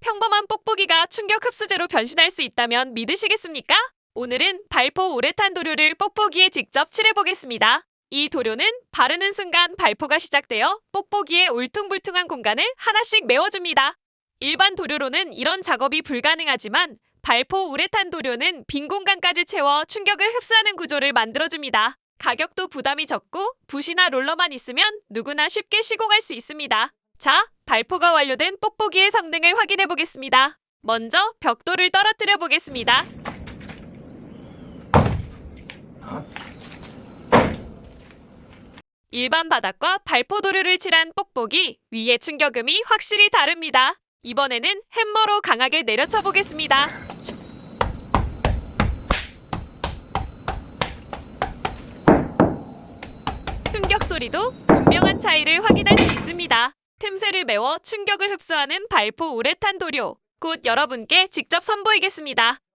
평범한 뽁뽁이가 충격 흡수제로 변신할 수 있다면 믿으시겠습니까? 오늘은 발포 우레탄 도료를 뽁뽁이에 직접 칠해보겠습니다. 이 도료는 바르는 순간 발포가 시작되어 뽁뽁이의 울퉁불퉁한 공간을 하나씩 메워줍니다. 일반 도료로는 이런 작업이 불가능하지만 발포 우레탄 도료는 빈 공간까지 채워 충격을 흡수하는 구조를 만들어줍니다. 가격도 부담이 적고 붓이나 롤러만 있으면 누구나 쉽게 시공할 수 있습니다. 자, 발포가 완료된 뽁뽁이의 성능을 확인해 보겠습니다. 먼저 벽돌을 떨어뜨려 보겠습니다. 일반 바닥과 발포 도료를 칠한 뽁뽁이 위의 충격음이 확실히 다릅니다. 이번에는 햄머로 강하게 내려쳐 보겠습니다. 충격 소리도 분명한 차이를 확인할 수 있습니다. 틈새를 메워 충격을 흡수하는 발포 우레탄 도료. 곧 여러분께 직접 선보이겠습니다.